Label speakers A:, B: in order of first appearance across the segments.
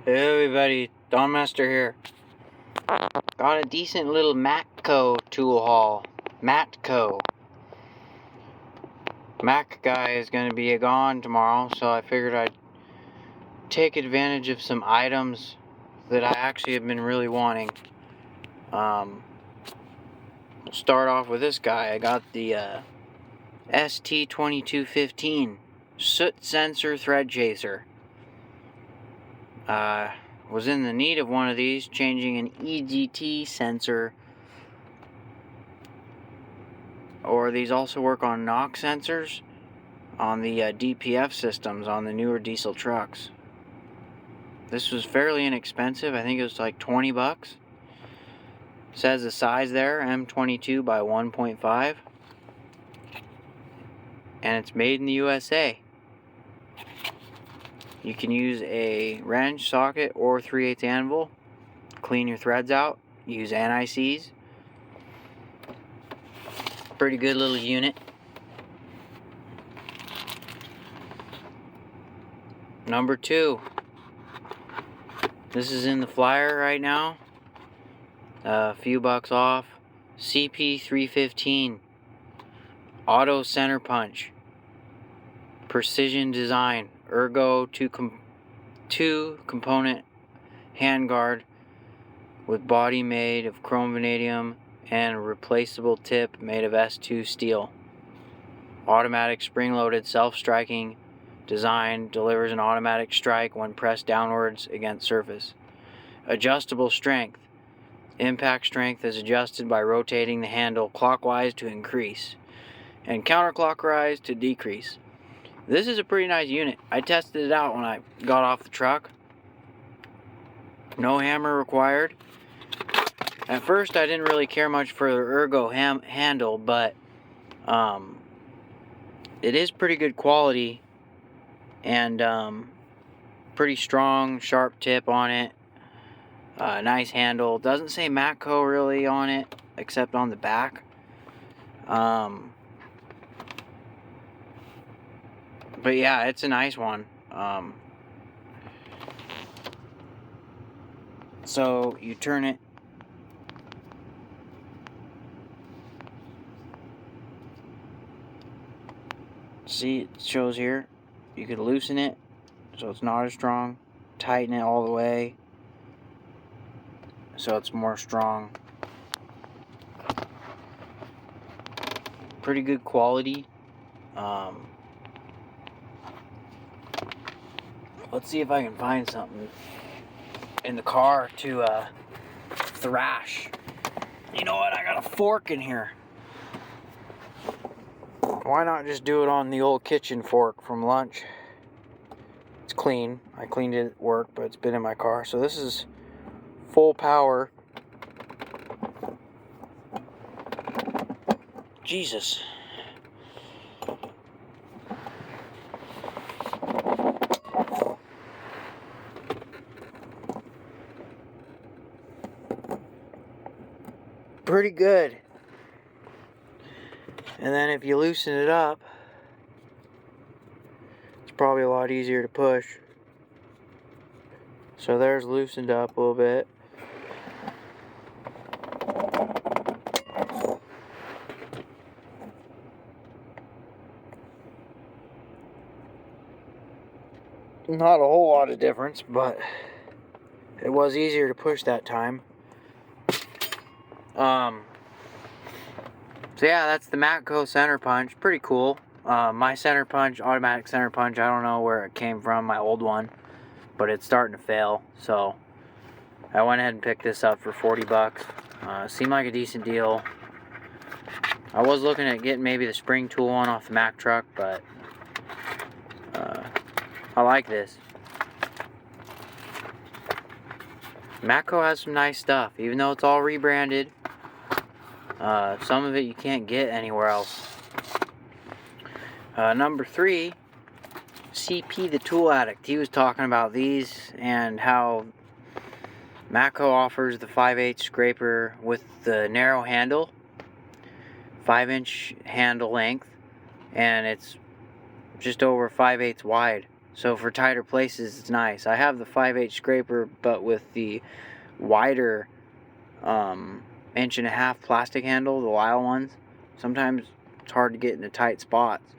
A: Hey everybody, Don Master here. Got a decent little Matco tool haul. Matco. Mac guy is going to be gone tomorrow, so I figured I'd take advantage of some items that I actually have been really wanting. We'll start off with this guy. I got the ST2215 soot sensor thread chaser. Was in the need of one of these, changing an EGT sensor, or these also work on NOx sensors on the DPF systems on the newer diesel trucks. This was fairly inexpensive. I think it was like 20 bucks. Says the size there, M22 by 1.5, and it's made in the USA. You can use a wrench, socket, or 3/8 anvil. Clean your threads out. Use anti-seize. Pretty good little unit. Number 2. This is in the flyer right now. A few bucks off. CP315. Auto center punch. Precision design. Ergo 2-component handguard with body made of chrome vanadium and a replaceable tip made of S2 steel. Automatic spring-loaded self-striking design delivers an automatic strike when pressed downwards against surface. Adjustable strength. Impact strength is adjusted by rotating the handle clockwise to increase and counterclockwise to decrease. This is a pretty nice unit. I tested it out when I got off the truck. No hammer required. At first I didn't really care much for the Ergo handle, but it is pretty good quality and pretty strong, sharp tip on it. Nice handle. Doesn't say Matco really on it, except on the back. But yeah, it's a nice one. So you turn it. See, it shows here. You could loosen it so it's not as strong. Tighten it all the way so it's more strong. Pretty good quality. Let's see if I can find something in the car to thrash. You know what? I got a fork in here. Why not just do it on the old kitchen fork from lunch? It's clean. I cleaned it at work, but it's been in my car. So this is full power. Jesus. Pretty good. And then if you loosen it up, it's probably a lot easier to push. So there's loosened up a little bit. Not a whole lot of difference, but it was easier to push that time. So yeah, that's the Matco center punch. Pretty cool. My center punch, automatic center punch, I don't know where it came from, my old one, but it's starting to fail. So I went ahead and picked this up for 40 bucks. Seemed like a decent deal. I was looking at getting maybe the spring tool one off the Mack truck, but I like this. Matco has some nice stuff, even though it's all rebranded. Some of it you can't get anywhere else. Number 3, CP the Tool Addict. He was talking about these and how Matco offers the 5/8 scraper with the narrow handle, 5-inch handle length, and it's just over 5/8 wide. so for tighter places it's nice. I have the 5/8 scraper, but with the wider 1.5" plastic handle, the Lyle ones. Sometimes it's hard to get into tight spots.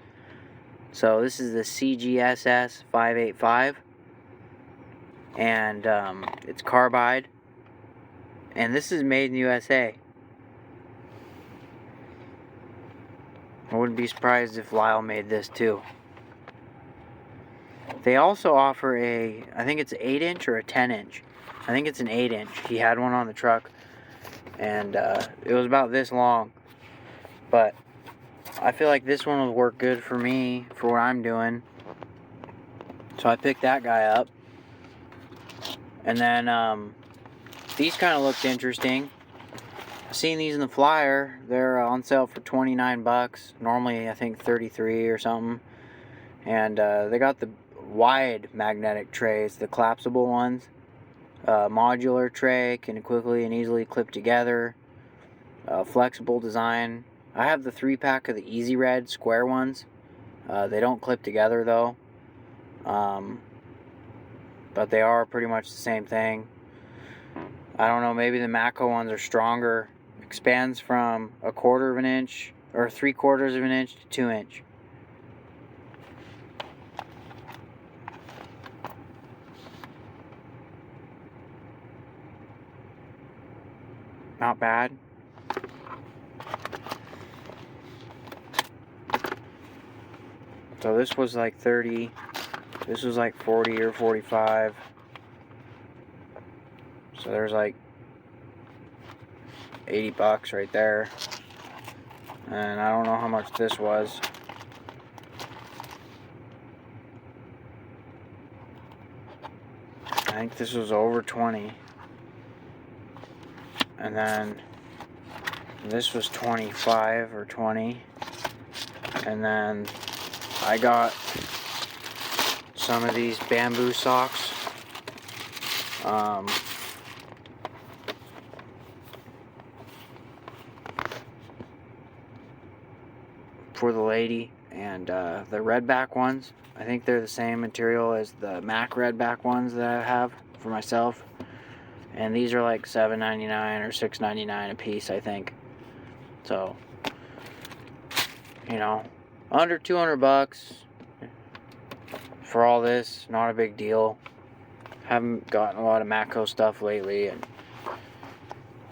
A: So this is the CGSS 585, and it's carbide, and this is made in the USA. I wouldn't be surprised if Lyle made this too. They also offer I think it's an 8" or a 10". I think it's an 8". He had one on the truck, and it was about this long. But I feel like this one would work good for me, for what I'm doing. So I picked that guy up. And then these kind of looked interesting. I've seen these in the flyer. They're on sale for $29. Normally I think 33 or something. And they got the wide magnetic trays, the collapsible ones. Modular tray, can quickly and easily clip together. Flexible design. I have the 3-pack of the Easy Red square ones. They don't clip together though. But they are pretty much the same thing. I don't know, maybe the Matco ones are stronger. Expands from 1/4 inch or 3/4 inch to 2 inch. Not bad. So this was like 30. This was like 40 or 45. So there's like $80 right there. And I don't know how much this was. I think this was over 20. And then this was 25 or 20. And then I got some of these bamboo socks. For the lady, and the redback ones, I think they're the same material as the Mac redback ones that I have for myself, and these are like $7.99 or $6.99 a piece, I think. So, you know, under $200 for all this, not a big deal. Haven't gotten a lot of Matco stuff lately, and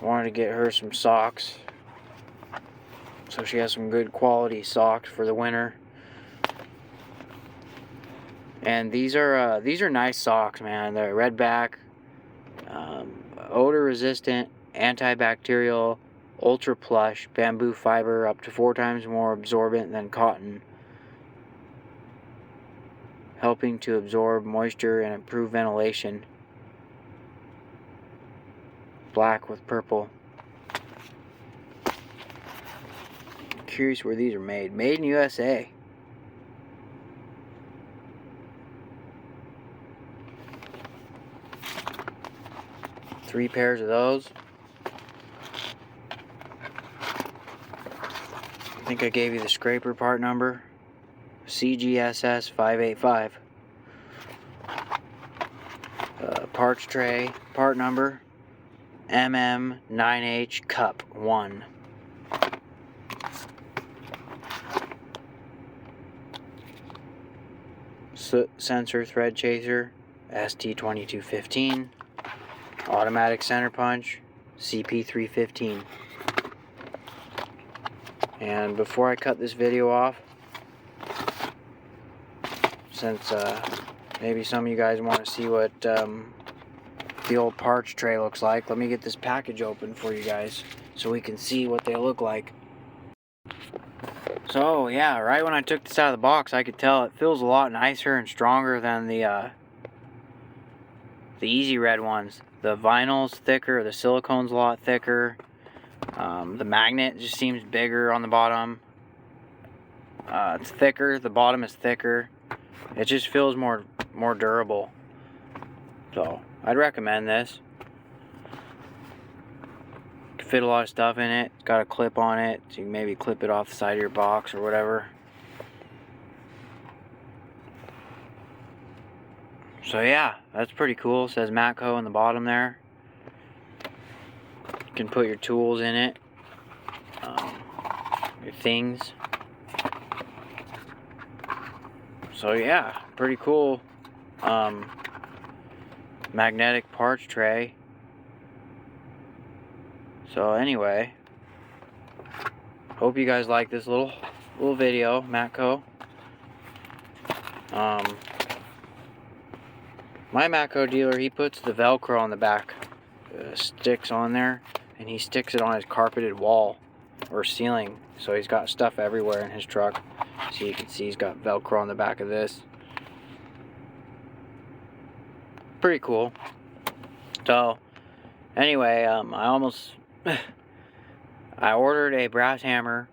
A: wanted to get her some socks so she has some good quality socks for the winter. And these are nice socks, man. They're redback, odor resistant, antibacterial, ultra plush, bamboo fiber, up to 4 times more absorbent than cotton, helping to absorb moisture and improve ventilation. Black with purple. Curious where these are made. Made in USA. Three pairs of those. I think I gave you the scraper part number. CGSS 585. Parts tray part number MM9H Cup 1. Soot sensor thread chaser ST2215. Automatic center punch CP315. And before I cut this video off, since maybe some of you guys want to see what the old parts tray looks like, let me get this package open for you guys so we can see what they look like. So yeah, right when I took this out of the box, I could tell it feels a lot nicer and stronger than the Easy Red ones. The vinyl's thicker, the silicone's a lot thicker. The magnet just seems bigger on the bottom. It's thicker, the bottom is thicker. It just feels more durable. So I'd recommend this. Can fit a lot of stuff in it. It's got a clip on it, so you can maybe clip it off the side of your box or whatever. So yeah, that's pretty cool. It says Matco on the bottom there. You can put your tools in it, your things. So yeah, pretty cool. Magnetic parts tray. So anyway, hope you guys like this little video, Matco. My Matco dealer, he puts the Velcro on the back, sticks on there, and he sticks it on his carpeted wall or ceiling. So he's got stuff everywhere in his truck. So you can see he's got Velcro on the back of this. Pretty cool. So anyway, I ordered a brass hammer.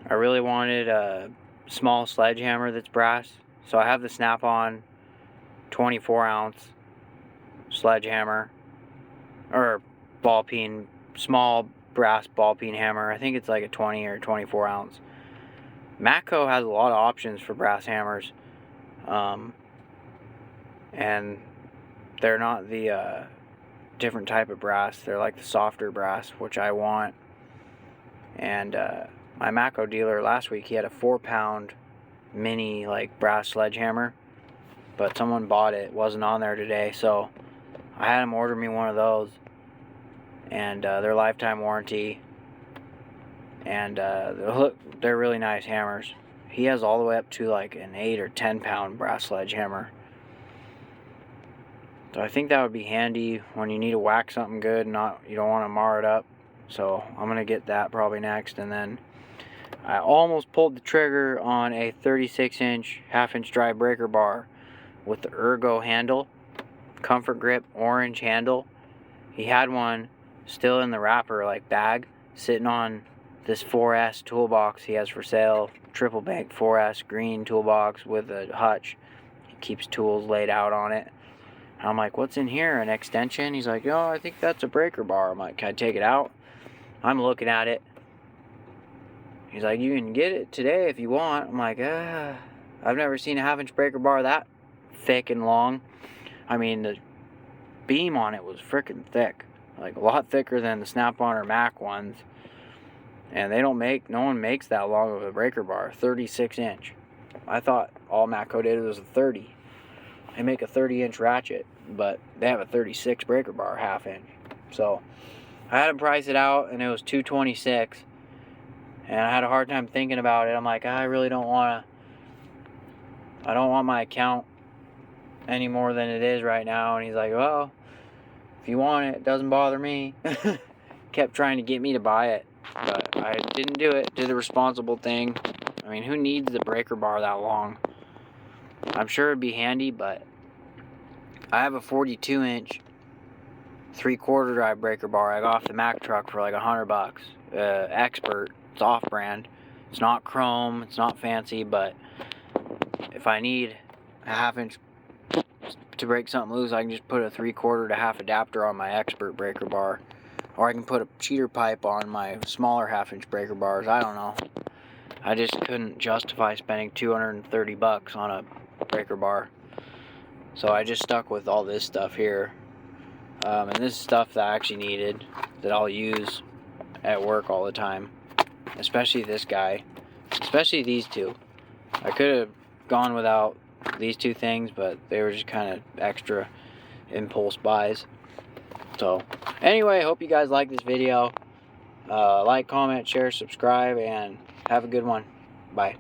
A: I really wanted a small sledgehammer that's brass. So I have the Snap-on 24-ounce sledgehammer, or ball peen, small brass ball peen hammer. I think it's like a 20 or 24 ounce. Matco has a lot of options for brass hammers, and they're not the different type of brass. They're like the softer brass, which I want. And my Matco dealer last week, he had a 4-pound mini like brass sledgehammer, but someone bought it. It wasn't on there today, so I had him order me one of those, and they're lifetime warranty, and they're really nice hammers. He has all the way up to like an 8 or 10-pound brass sledgehammer. So I think that would be handy when you need to whack something good, you don't want to mar it up. So I'm gonna get that probably next. And then I almost pulled the trigger on a 36-inch half-inch drive breaker bar with the Ergo handle, comfort grip orange handle. He had one still in the wrapper, like bag, sitting on this 4S toolbox he has for sale. Triple bank 4S green toolbox with a hutch. He keeps tools laid out on it. And I'm like, what's in here? An extension? He's like, oh, I think that's a breaker bar. I'm like, can I take it out? I'm looking at it. He's like, you can get it today if you want. I'm like, I've never seen a half-inch breaker bar that thick and long. I mean, the beam on it was freaking thick, like a lot thicker than the Snap-on or Mac ones. And no one makes that long of a breaker bar, 36-inch. I thought all Matco did was a 30. They make a 30-inch ratchet, but they have a 36 breaker bar, half-inch. So I had them price it out, and it was $226. And I had a hard time thinking about it. I'm like, I really don't want my account any more than it is right now. And he's like, well, if you want it, it doesn't bother me. Kept trying to get me to buy it, but I didn't do it. Did the responsible thing. I mean, who needs the breaker bar that long? I'm sure it'd be handy, but I have a 42-inch 3/4 drive breaker bar I got off the Mack truck for like $100. Expert. It's off-brand. It's not chrome. It's not fancy, but if I need a half-inch to break something loose, I can just put a 3/4 to half adapter on my Expert breaker bar, or I can put a cheater pipe on my smaller half-inch breaker bars. I don't know. I just couldn't justify spending $230 on a breaker bar, so I just stuck with all this stuff here. And this is stuff that I actually needed, that I'll use at work all the time. Especially this guy. Especially these two. I could have gone without these two things, but they were just kind of extra impulse buys. So, anyway, hope you guys like this video. Like, comment, share, subscribe, and have a good one. Bye.